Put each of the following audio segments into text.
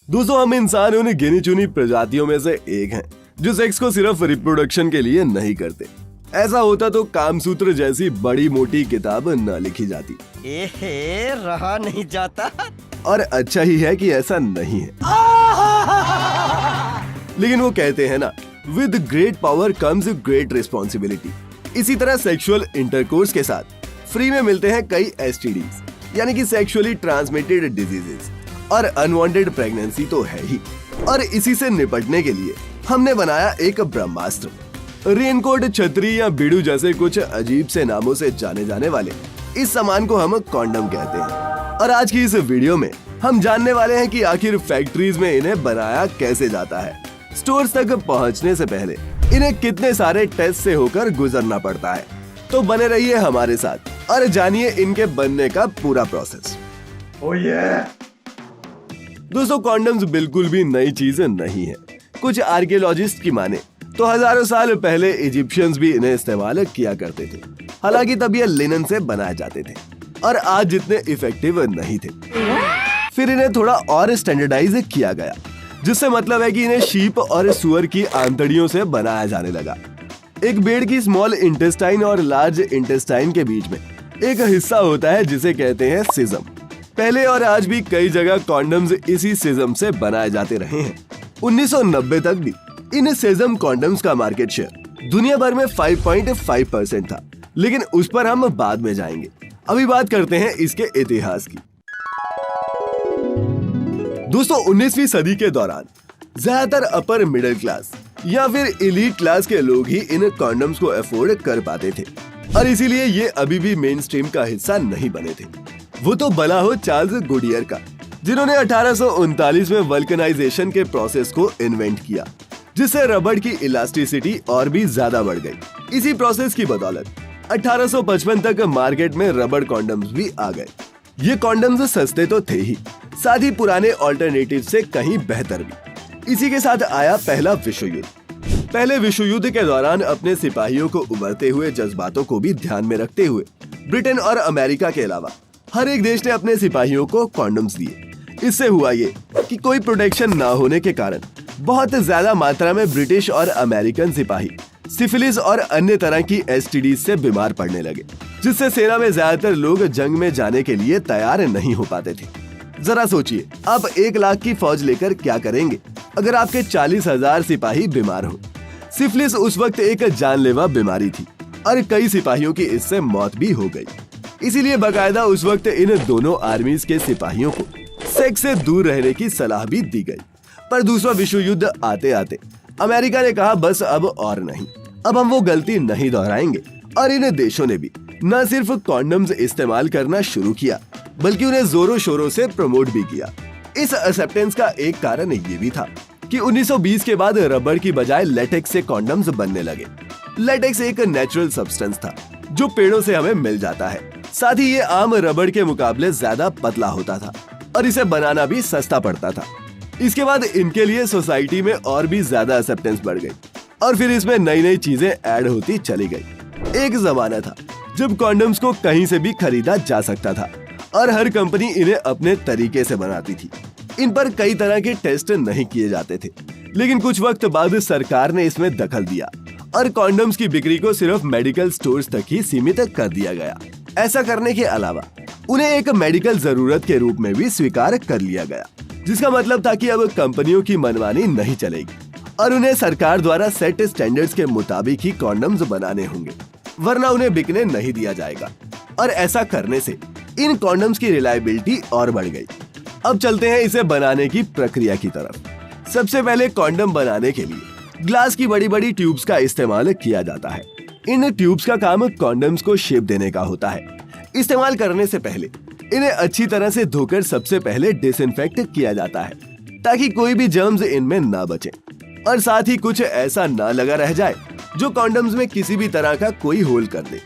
दोस्तों, हम इंसान उन गिनी चुनी प्रजातियों में से एक हैं जो सेक्स को सिर्फ रिप्रोडक्शन के लिए नहीं करते। ऐसा होता तो कामसूत्र जैसी बड़ी मोटी किताब न लिखी जाती। एहे, रहा नहीं जाता। और अच्छा ही है कि ऐसा नहीं है। लेकिन वो कहते हैं ना, with great power comes great responsibility. इसी तरह सेक्सुअल इंटरकोर्स के साथ फ्री में मिलते हैं कई STDs यानी कि सेक्सुअली ट्रांसमिटेड डिजीजेस, और अनवांटेड प्रेगनेंसी तो है ही। और इसी से निपटने के लिए हमने बनाया एक ब्रह्मास्त्र। रेनकोट, छतरी या बीड़ू जैसे कुछ अजीब से नामों से जाने जाने वाले इस सामान को हम कॉन्डम कहते हैं। और आज की इस वीडियो में हम जानने वाले हैं कि आखिर फैक्ट्रीज में इन्हें बनाया कैसे जाता है, स्टोर्स तक पहुंचने से पहले इन्हें कितने सारे टेस्ट से होकर गुजरना पड़ता है। तो बने रहिए हमारे साथ और जानिए इनके बनने का पूरा प्रोसेस। दोस्तों, कॉन्डम्स बिल्कुल भी नई चीज नहीं है। कुछ आर्कियोलॉजिस्ट की माने तो हजारों साल पहले इजिप्शियंस भी इन्हें इस्तेमाल किया करते थे। हालांकि तब ये लिनन से बनाए जाते थे और आज जितने इफेक्टिव नहीं थे। फिर इन्हें थोड़ा और स्टैंडर्डाइज किया गया, जिससे मतलब है कि इन्हें शीप और सुअर की आंतड़ियों से बनाया जाने लगा। एक भेड़ की स्मॉल इंटेस्टाइन और लार्ज इंटेस्टाइन के बीच में एक हिस्सा होता है जिसे कहते हैं सिजम। पहले और आज भी कई जगह कॉन्डम्स इसी सिजम से बनाए जाते रहे हैं। 1990 तक भी इन सिजम कॉन्डम्स का मार्केट शेयर दुनिया भर में 5.5% था, लेकिन उस पर हम बाद में जाएंगे। अभी बात करते हैं इसके इतिहास की। दोस्तों, 19वीं सदी के दौरान ज्यादातर अपर मिडिल क्लास या फिर एलीट क्लास के लोग ही इन कॉन्डम्स को अफोर्ड कर पाते थे, और इसीलिए ये अभी भी मेन स्ट्रीम का हिस्सा नहीं बने थे। वो तो भला हो चार्ल्स गुडियर का, जिन्होंने 1839 में वल्कनाइजेशन के प्रोसेस को इन्वेंट किया, जिससे रबड़ की इलास्टिसिटी और भी ज्यादा बढ़ गई। इसी प्रोसेस की बदौलत 1855 तक मार्केट में रबड़ कॉन्डम्स भी आ गए। ये कॉन्डम्स सस्ते तो थे ही, साथ ही पुराने ऑल्टरनेटिव से कहीं बेहतर भी। इसी के साथ आया पहला विश्व युद्ध। पहले विश्व युद्ध के दौरान अपने सिपाहियों को उभरते हुए जज्बातों को भी ध्यान में रखते हुए ब्रिटेन और अमेरिका के अलावा हर एक देश ने अपने सिपाहियों को कॉन्डम्स दिए। इससे हुआ ये कि कोई प्रोटेक्शन ना होने के कारण बहुत ज्यादा मात्रा में ब्रिटिश और अमेरिकन सिपाही सिफिलिस और अन्य तरह की STDs से बीमार पड़ने लगे, जिससे सेना में ज्यादातर लोग जंग में जाने के लिए तैयार नहीं हो पाते थे। जरा सोचिए, आप 1 लाख की फौज लेकर क्या करेंगे अगर आपके 40,000 सिपाही बीमार हो। सिफिलिस उस वक्त एक जानलेवा बीमारी थी और कई सिपाहियों की इससे मौत भी हो गई। इसीलिए बकायदा उस वक्त इन दोनों आर्मीज के सिपाहियों को सेक्स से दूर रहने की सलाह भी दी गई। पर दूसरा विश्व युद्ध आते आते अमेरिका ने कहा, बस अब और नहीं, अब हम वो गलती नहीं दोहराएंगे। और इन देशों ने भी न सिर्फ कॉन्डम्स इस्तेमाल करना शुरू किया, बल्कि उन्हें जोरों शोरों से प्रमोट भी किया। इस एक्सेप्टेंस का एक कारण ये भी था कि 1920 के बाद रबड़ की बजाय लेटेक्स से कॉन्डम्स बनने लगे। लेटेक्स एक नेचुरल सब्सटेंस था जो पेड़ों से हमें मिल जाता है। साथ ही ये आम रबड़ के मुकाबले ज्यादा पतला होता था और इसे बनाना भी सस्ता पड़ता था। इसके बाद इनके लिए सोसाइटी में और भी ज्यादा एक्सेप्टेंस बढ़ गई और फिर इसमें नई नई चीजें ऐड होती चली गई। एक जमाना था जब कॉन्डम्स को कहीं से भी खरीदा जा सकता था और हर कंपनी इन्हें अपने तरीके से बनाती थी। इन पर कई तरह के टेस्ट नहीं किए जाते थे, लेकिन कुछ वक्त बाद सरकार ने इसमें दखल दिया और कॉन्डम्स की बिक्री को सिर्फ मेडिकल स्टोर्स तक ही सीमित कर दिया गया। ऐसा करने के अलावा उन्हें एक मेडिकल जरूरत के रूप में भी स्वीकार कर लिया गया, जिसका मतलब था कि अब कंपनियों की मनमानी नहीं चलेगी और उन्हें सरकार द्वारा सेट स्टैंडर्ड्स के मुताबिक ही कॉन्डम्स बनाने होंगे, वरना उन्हें बिकने नहीं दिया जाएगा। और ऐसा करने से इन कॉन्डम्स की रिलायबिलिटी और बढ़ गई। अब चलते हैं इसे बनाने की प्रक्रिया की तरफ। सबसे पहले कॉन्डम बनाने के लिए ग्लास की बड़ी बड़ी ट्यूब्स का इस्तेमाल किया जाता है। इन ट्यूब्स का काम कॉन्डम्स को शेप देने का होता है। इस्तेमाल करने से पहले इन्हें अच्छी तरह से धोकर सबसे पहले डिसइंफेक्ट किया जाता है, ताकि कोई भी जर्म्स इनमें ना बचे और साथ ही कुछ ऐसा ना लगा रह जाए जो कॉन्डम्स में किसी भी तरह का कोई होल कर दे।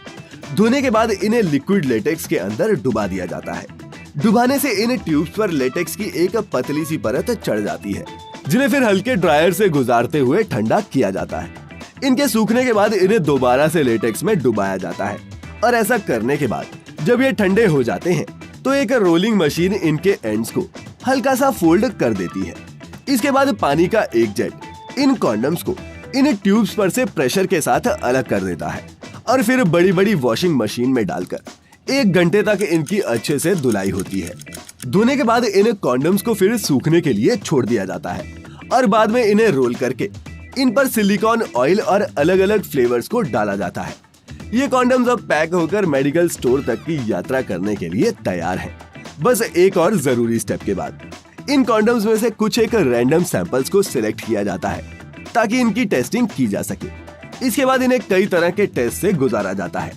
धोने के बाद इन्हें लिक्विड लेटेक्स के अंदर डुबा दिया जाता है। डुबाने से इन ट्यूब्स पर लेटेक्स की एक पतली सी परत चढ़ जाती है, जिन्हें फिर हल्के ड्रायर से गुजारते हुए ठंडा किया जाता है। इनके सूखने के बाद इन्हें दोबारा से लेटेक्स में डुबाया जाता है और ऐसा करने के बाद जब ये ठंडे हो जाते हैं तो एक रोलिंग मशीन इनके एंड्स को हल्का सा फोल्ड कर देती है इसके बाद पानी का एक जेट इन कॉन्डम्स को इन ट्यूब्स पर से प्रेशर के साथ अलग कर देता है और फिर बड़ी बड़ी वॉशिंग मशीन में डालकर 1 घंटे तक इनकी अच्छे से धुलाई होती है। धोने के बाद इन कॉन्डम्स को फिर सूखने के लिए छोड़ दिया जाता है और बाद में इन्हें रोल करके इन पर सिलिकॉन ऑयल और अलग अलग फ्लेवर्स को डाला जाता है। ये कॉन्डम्स अब पैक होकर मेडिकल स्टोर तक की यात्रा करने के लिए तैयार हैं। बस एक और जरूरी स्टेप के बाद इन कॉन्डम्स में से कुछ एक रैंडम सैंपल्स को सिलेक्ट किया जाता है ताकि इनकी टेस्टिंग की जा सके। इसके बाद इन्हें कई तरह के टेस्ट से गुजारा जाता है।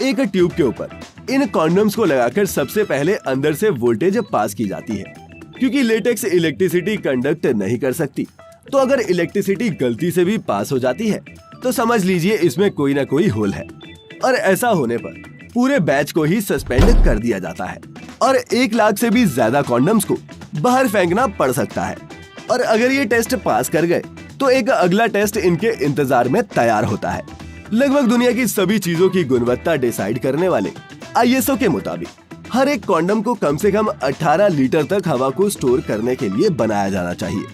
एक ट्यूब के ऊपर इन कॉन्डम्स को लगाकर सबसे पहले अंदर से वोल्टेज पास की जाती है, क्योंकि लेटेक्स इलेक्ट्रिसिटी कंडक्ट नहीं कर सकती। तो अगर इलेक्ट्रिसिटी गलती से भी पास हो जाती है तो समझ लीजिए इसमें कोई ना कोई होल है, और ऐसा होने पर पूरे बैच को ही सस्पेंड कर दिया जाता है और 1 लाख से भी ज्यादा कॉन्डम्स को बाहर फेंकना पड़ सकता है। और अगर ये टेस्ट पास कर गए तो एक अगला टेस्ट इनके इंतजार में तैयार होता है। लगभग दुनिया की सभी चीजों की गुणवत्ता डिसाइड करने वाले ISO के मुताबिक हर एक कॉन्डम को कम से कम 18 लीटर तक हवा को स्टोर करने के लिए बनाया जाना चाहिए,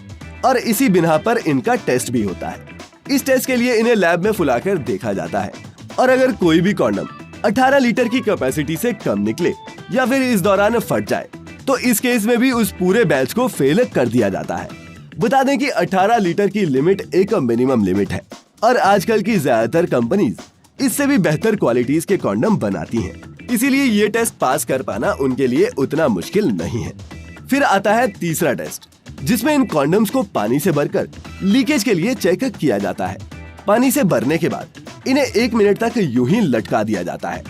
और इसी बिना पर इनका टेस्ट भी होता है। इस टेस्ट के लिए इन्हें लैब में फुलाकर देखा जाता है, और अगर कोई भी कॉन्डम 18 लीटर की कैपेसिटी से कम निकले या फिर इस दौरान फट जाए तो इस केस में भी उस पूरे बैच को फेल कर दिया जाता है। बता दें कि 18 लीटर की लिमिट एक मिनिमम लिमिट है, और आजकल की ज्यादातर कंपनीज इससे भी बेहतर क्वालिटीज के कॉन्डम बनाती हैं। इसीलिए ये टेस्ट पास कर पाना उनके लिए उतना मुश्किल नहीं है। फिर आता है तीसरा टेस्ट, जिसमें इन कॉन्डम्स को पानी से भरकर लीकेज के लिए चेक किया जाता है। पानी से भरने के बाद इन्हें 1 मिनट तक यूं ही लटका दिया जाता है।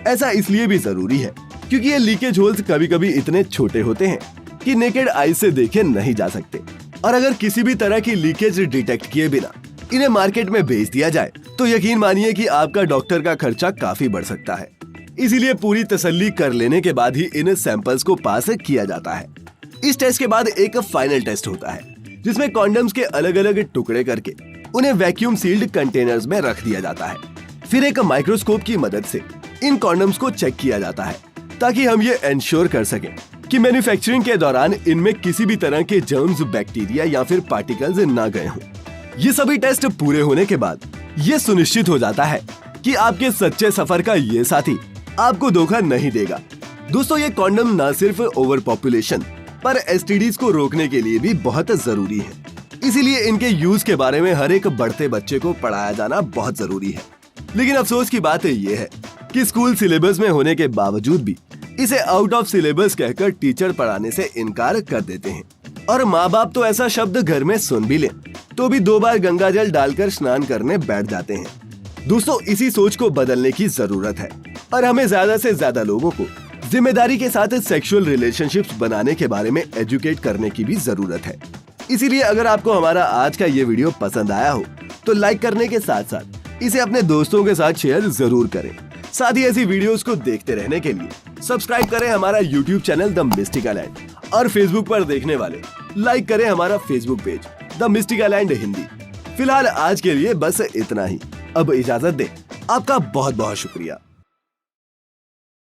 ऐसा इसलिए भी जरूरी है क्योंकि ये लीकेज होल्स कभी कभी इतने छोटे होते हैं कि नेकेड आई से देखे नहीं जा सकते, और अगर किसी भी तरह की लीकेज डिटेक्ट किए बिना इन्हें मार्केट में बेच दिया जाए तो यकीन मानिए कि आपका डॉक्टर का खर्चा काफी बढ़ सकता है। इसीलिए पूरी तसल्ली कर लेने के बाद ही इन सैंपल्स को पास किया जाता है। इस टेस्ट के बाद एक फाइनल टेस्ट होता है, जिसमें कॉन्डम्स के अलग अलग टुकड़े करके उन्हें वैक्यूम सील्ड कंटेनर्स में रख दिया जाता है। फिर एक माइक्रोस्कोप की मदद से इन कॉन्डम्स को चेक किया जाता है ताकि हम ये इंश्योर कर सकें कि मैन्युफैक्चरिंग के दौरान इनमें किसी भी तरह के जर्म्स, बैक्टीरिया या फिर पार्टिकल्स ना गए हों। ये सभी टेस्ट पूरे होने के बाद ये सुनिश्चित हो जाता है कि आपके सच्चे सफर का ये साथी आपको धोखा नहीं देगा। दोस्तों, ये कॉन्डम न सिर्फ ओवर पॉपुलेशन पर STDs को रोकने के लिए भी बहुत जरूरी है। इसीलिए इनके यूज के बारे में हर एक बढ़ते बच्चे को पढ़ाया जाना बहुत जरूरी है। लेकिन अफसोस की बात ये है कि स्कूल सिलेबस में होने के बावजूद भी इसे आउट ऑफ सिलेबस कहकर टीचर पढ़ाने से इनकार कर देते हैं, और माँ बाप तो ऐसा शब्द घर में सुन भी ले तो भी 2 बार गंगा जल डालकर स्नान करने बैठ जाते हैं। दोस्तों, इसी सोच को बदलने की जरूरत है, और हमें ज्यादा से ज्यादा लोगों को जिम्मेदारी के साथ सेक्सुअल रिलेशनशिप्स बनाने के बारे में एजुकेट करने की भी जरूरत है। इसीलिए अगर आपको हमारा आज का ये वीडियो पसंद आया हो तो लाइक करने के साथ साथ इसे अपने दोस्तों के साथ शेयर जरूर करें। साथ ही ऐसी वीडियोस को देखते रहने के लिए सब्सक्राइब करें हमारा YouTube channel the mystical land, और फेसबुक पर देखने वाले लाइक करें हमारा Facebook page the mystical land Hindi. फिलहाल आज के लिए बस इतना ही। अब इजाजत दें। आपका बहुत बहुत शुक्रिया।